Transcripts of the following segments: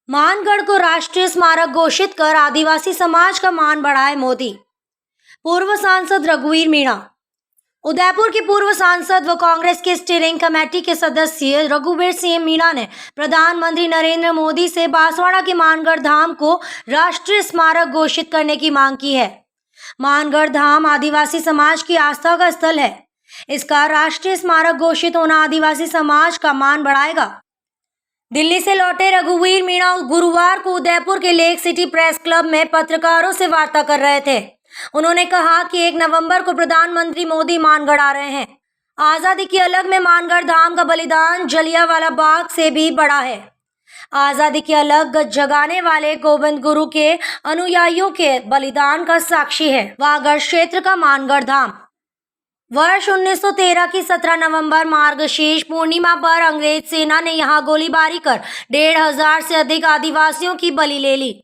मानगढ़ को राष्ट्रीय स्मारक घोषित कर आदिवासी समाज का मान बढ़ाए मोदी। पूर्व सांसद रघुवीर मीणा। उदयपुर के पूर्व सांसद व कांग्रेस के स्टीयरिंग कमेटी के सदस्य रघुवीर सिंह मीणा ने प्रधानमंत्री नरेंद्र मोदी से बांसवाड़ा के मानगढ़ धाम को राष्ट्रीय स्मारक घोषित करने की मांग की है। मानगढ़ धाम आदिवासी समाज की आस्था का स्थल है। इसका राष्ट्रीय स्मारक घोषित होना आदिवासी समाज का मान बढ़ाएगा। दिल्ली से लौटे रघुवीर मीणा गुरुवार को उदयपुर के लेक सिटी प्रेस क्लब में पत्रकारों से वार्ता कर रहे थे। उन्होंने कहा कि 1 नवंबर को प्रधानमंत्री मोदी मानगढ़ आ रहे हैं। आजादी की अलग में मानगढ़ धाम का बलिदान जलियांवाला बाग से भी बड़ा है। आजादी की अलग जगाने वाले गोविंद गुरु के अनुयायियों के बलिदान का साक्षी है वागड़ क्षेत्र का मानगढ़ धाम। वर्ष 1913 की 17 नवंबर मार्गशीर्ष पूर्णिमा पर अंग्रेज सेना ने यहां गोलीबारी कर 1,500 से अधिक आदिवासियों की बलि ले ली।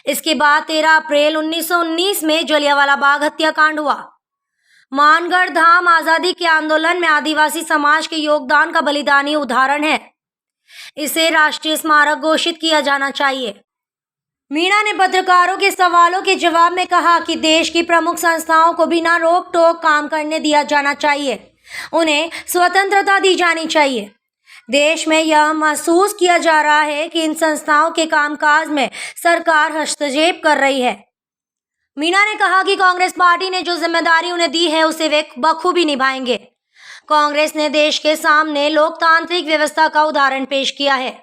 इसके बाद 13 अप्रैल 1919 में जलियांवाला बाग हत्याकांड हुआ। मानगढ़ धाम आजादी के आंदोलन में आदिवासी समाज के योगदान का बलिदानी उदाहरण है। इसे राष्ट्रीय स्मारक घोषित किया जाना चाहिए। मीणा ने पत्रकारों के सवालों के जवाब में कहा कि देश की प्रमुख संस्थाओं को बिना रोक टोक काम करने दिया जाना चाहिए। उन्हें स्वतंत्रता दी जानी चाहिए। देश में यह महसूस किया जा रहा है कि इन संस्थाओं के कामकाज में सरकार हस्तक्षेप कर रही है। मीणा ने कहा कि कांग्रेस पार्टी ने जो जिम्मेदारी उन्हें दी है उसे वे बखूबी निभाएंगे। कांग्रेस ने देश के सामने लोकतांत्रिक व्यवस्था का उदाहरण पेश किया है।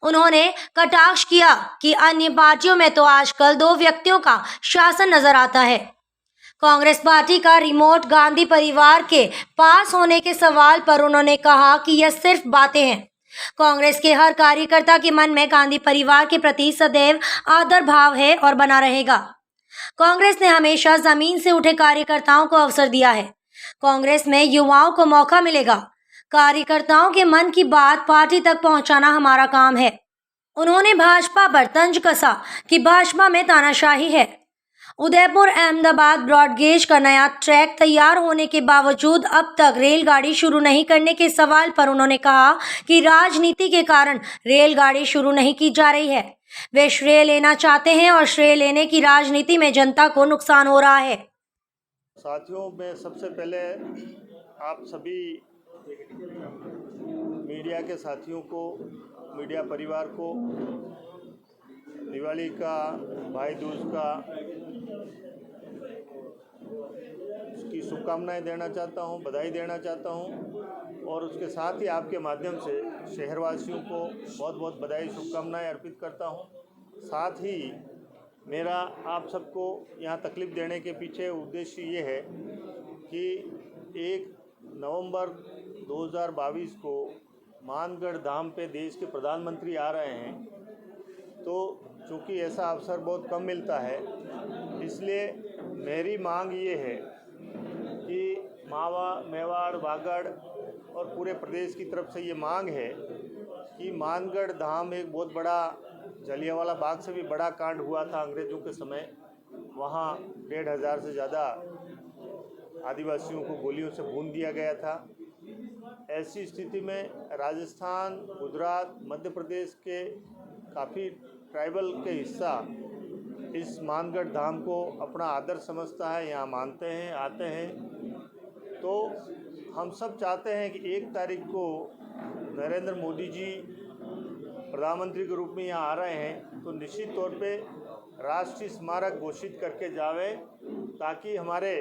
उन्होंने कटाक्ष किया कि अन्य पार्टियों में तो आजकल 2 व्यक्तियों का शासन नजर आता है। कांग्रेस पार्टी का रिमोट गांधी परिवार के पास होने के सवाल पर उन्होंने कहा कि यह सिर्फ बातें हैं। कांग्रेस के हर कार्यकर्ता के मन में गांधी परिवार के प्रति सदैव आदर भाव है और बना रहेगा। कांग्रेस ने हमेशा जमीन से उठे कार्यकर्ताओं को अवसर दिया है। कांग्रेस में युवाओं को मौका मिलेगा। कार्यकर्ताओं के मन की बात पार्टी तक पहुंचाना हमारा काम है। उन्होंने भाजपा पर तंज कसा कि भाजपा में तानाशाही है। उदयपुर अहमदाबाद ब्रॉडगेज का नया ट्रैक तैयार होने के बावजूद अब तक रेलगाड़ी शुरू नहीं करने के सवाल पर उन्होंने कहा कि राजनीति के कारण रेलगाड़ी शुरू नहीं की जा रही है। वे श्रेय लेना चाहते हैं और श्रेय लेने की राजनीति में जनता को नुकसान हो रहा है। साथियों, मैं सबसे पहले आप सभी मीडिया के साथियों को, मीडिया परिवार को दिवाली का, भाई दूज का की शुभकामनाएं देना चाहता हूं, बधाई देना चाहता हूं और उसके साथ ही आपके माध्यम से शहरवासियों को बहुत बहुत बधाई, शुभकामनाएं अर्पित करता हूं। साथ ही मेरा आप सबको यहाँ तकलीफ़ देने के पीछे उद्देश्य ये है कि 1 नवंबर 2022 को मानगढ़ धाम पे देश के प्रधानमंत्री आ रहे हैं, तो चूँकि ऐसा अवसर बहुत कम मिलता है, इसलिए मेरी मांग ये है कि मावा, मेवाड़, वागड़ और पूरे प्रदेश की तरफ से ये मांग है कि मानगढ़ धाम एक बहुत बड़ा, जलियांवाला बाग से भी बड़ा कांड हुआ था अंग्रेज़ों के समय। वहाँ 1,500 से ज़्यादा आदिवासियों को गोलियों से भून दिया गया था। ऐसी स्थिति में राजस्थान, गुजरात, मध्य प्रदेश के काफ़ी ट्राइबल के हिस्सा इस मानगढ़ धाम को अपना आदर समझता है, यहाँ मानते हैं, आते हैं। तो हम सब चाहते हैं कि 1 तारीख को नरेंद्र मोदी जी प्रधानमंत्री के रूप में यहाँ आ रहे हैं, तो निश्चित तौर पे राष्ट्रीय स्मारक घोषित करके जावे, ताकि हमारे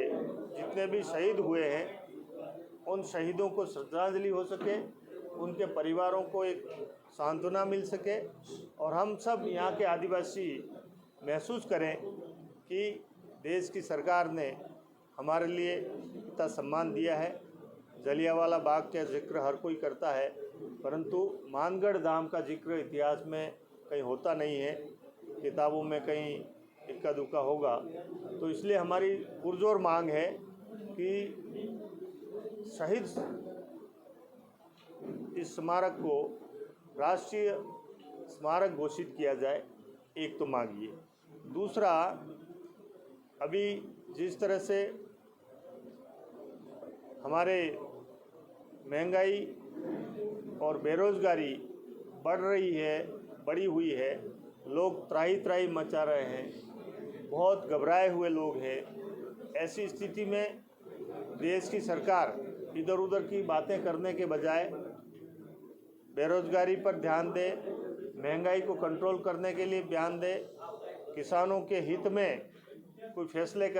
जितने भी शहीद हुए हैं उन शहीदों को श्रद्धांजलि हो सके, उनके परिवारों को एक सांत्वना मिल सके और हम सब यहाँ के आदिवासी महसूस करें कि देश की सरकार ने हमारे लिए इतना सम्मान दिया है। जलियांवाला बाग का जिक्र हर कोई करता है, परंतु मानगढ़ धाम का जिक्र इतिहास में कहीं होता नहीं है, किताबों में कहीं इक्का दुक्का होगा। तो इसलिए हमारी पुरजोर मांग है कि शहीद इस स्मारक को राष्ट्रीय स्मारक घोषित किया जाए। एक तो मांग ये। दूसरा, अभी जिस तरह से हमारे महंगाई और बेरोज़गारी बढ़ रही है, बढ़ी हुई है, लोग त्राही त्राही मचा रहे हैं, बहुत घबराए हुए लोग हैं। ऐसी स्थिति में देश की सरकार इधर उधर की बातें करने के बजाय बेरोजगारी पर ध्यान दे, महंगाई को कंट्रोल करने के लिए ध्यान दे, किसानों के हित में कोई फैसले कर